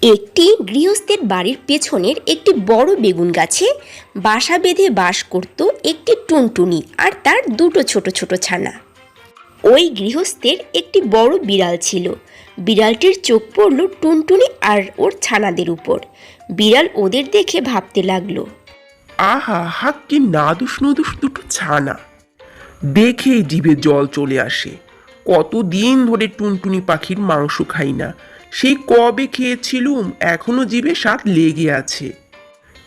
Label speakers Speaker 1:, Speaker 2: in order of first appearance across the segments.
Speaker 1: একটি গৃহস্থের বাড়ির পেছনের একটি বড় বেগুন গাছে বাসা বেঁধে বাস করত একটি টুনটুনি আর তার দুটো ছোট ছোট ছানা। ওই গৃহস্থের একটি বড় বিড়াল ছিল। বিড়ালটির চোখ পড়ল টুনটুনি আর ওর ছানাদের উপর। বিড়াল ওদের দেখে ভাবতে লাগলো,
Speaker 2: আহা হা, কি নাদুস নদুস দুটো ছানা, দেখেই জিভে জল চলে আসে। কতদিন ধরে টুনটুনি পাখির মাংস খাই না, সেই কবে খেয়েছিলুম, এখনো জিভে স্বাদ লেগে আছে।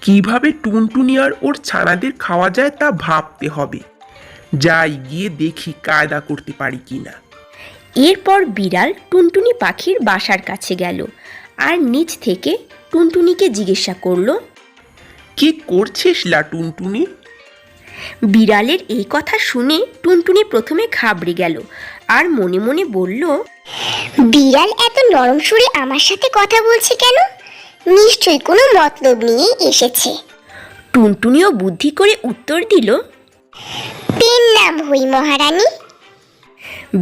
Speaker 2: কিভাবে টুনটুনি আর ওর ছানাদের খাওয়া যায় তা ভাবতে হবে। যাই গিয়ে দেখি কায়দা করতে পারি কিনা।
Speaker 1: এরপর বিড়াল টুনটুনি পাখির বাসার কাছে গেল আর নিচ থেকে টুনটুনিকে জিজ্ঞাসা করলো,
Speaker 2: কি করছিস লা টুনটুনি?
Speaker 1: বিড়ালের এই কথা শুনে টুনটুনি প্রথমে ঘাবড়ে গেল আর মনে মনে বলল,
Speaker 3: বিড়াল এত নরম সুরে আমার সাথে কথা বলছে কেন? নিশ্চয়ই কোনো মতলব নিয়ে এসেছে।
Speaker 1: টুনটুনিও বুদ্ধি করে উত্তর দিল,
Speaker 3: পেন নাম হই মহারানী।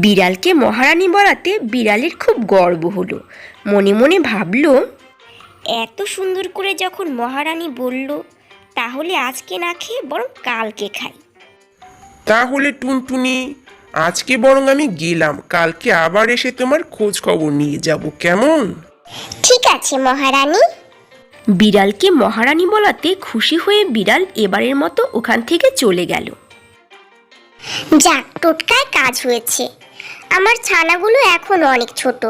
Speaker 1: বিড়ালকে মহারানী বলাতে বিড়ালের খুব গর্ব হলো। মনে মনে ভাবল, এত সুন্দর করে যখন মহারানী বলল, তাহলে আজকে না খেয়ে বরং কালকে খাই।
Speaker 2: তাহলে টুনটুনি, আজকে বরং আমি গেলাম, কালকে আবার এসে তোমার খোঁজ খবর নিয়ে যাব, কেমন?
Speaker 3: ঠিক আছে মহারানী।
Speaker 1: বিড়ালকে মহারানী বলাতে খুশি হয়ে বিড়াল এবারের মতো ওখান থেকে চলে গেল।
Speaker 3: যাক, টোটকায় কাজ হয়েছে। আমার ছানাগুলো এখনো অনেক ছোট,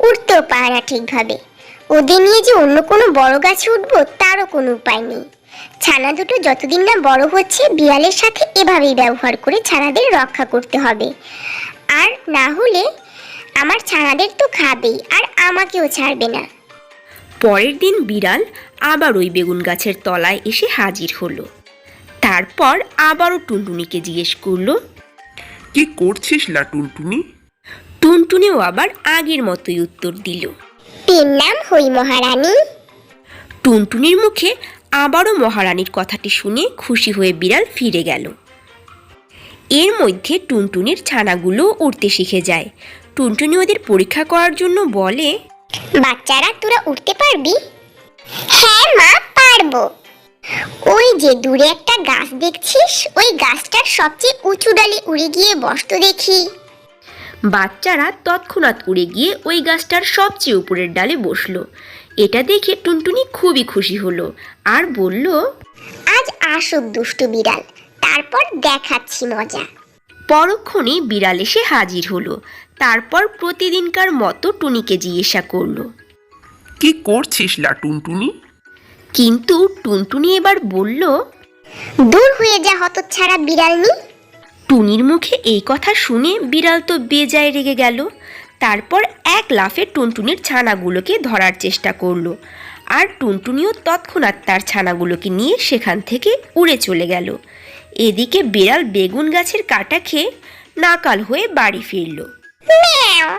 Speaker 3: উঠতেও পারে না ঠিকভাবে। ওদের নিয়ে যে অন্য কোনো বড় গাছে উঠবো তারও কোনো উপায় নেই। ছানা দুটো যতদিন না বড় হচ্ছে, বিড়ালের সাথে এভাবেই ব্যবহার করে ছানাদের রক্ষা করতে হবে। আর না হলে আমার ছানাদের তো খাবেই, আর আমাকেও ছাড়বে না।
Speaker 1: পরের দিন বিড়াল আবার ওই বেগুন গাছের তলায় এসে হাজির হলো। তারপর আবারও টুনটুনিকে জিজ্ঞেস করলো,
Speaker 2: কি করছিস লা টুনটুনি?
Speaker 1: টুনটুনিও আবার আগের মতোই উত্তর দিল।
Speaker 3: পেন নাম হই মহারানী।
Speaker 1: টুনটুনির মুখে আবারও মহারানীর কথাটি শুনে খুশি হয়ে বিড়াল ফিরে গেল। এর মধ্যে টুনটুনির ছানাগুলো উড়তে শিখে যায়। টুনটুনি ওদের পরীক্ষা করার জন্য বলে,
Speaker 3: বাচ্চারা, তোরা উঠতে পারবি? হ্যাঁ মা, পারবো। ওই যে দূরে একটা গাছ দেখছিস, ওই গাছটার সবচেয়ে উঁচু ডালে উড়ে গিয়ে বসতো দেখি।
Speaker 1: বাচ্চারা তৎক্ষণাৎ উড়ে গিয়ে ওই গাছটার সবচেয়ে উপরের ডালে বসলো। এটা দেখে টুনটুনি খুবই খুশি হলো আর বলল,
Speaker 3: আজ আসুক দুষ্টু বিড়াল, তারপর দেখাচ্ছি মজা।
Speaker 1: পরক্ষণেই বিড়াল এসে হাজির হলো। তারপর প্রতিদিনকার মতো টুনিকে জিজ্ঞাসা করলো,
Speaker 2: কি করছিস লা টুনটুনি?
Speaker 1: কিন্তু টুনটুনি এবার বলল,
Speaker 3: দূর হয়ে যা হতচ্ছাড়া বিড়ালনি।
Speaker 1: টুনির মুখে এই কথা শুনে বিড়াল তো বেজায় রেগে গেল। তারপর এক লাফে টুনটুনির ছানাগুলোকে ধরার চেষ্টা করলো আর টুনটুনিও তৎক্ষণাৎ তার ছানাগুলোকে নিয়ে সেখান থেকে উড়ে চলে গেল। এদিকে বিড়াল বেগুন গাছের কাটা খেয়ে নাকাল হয়ে বাড়ি ফিরল।
Speaker 3: ম্যাও।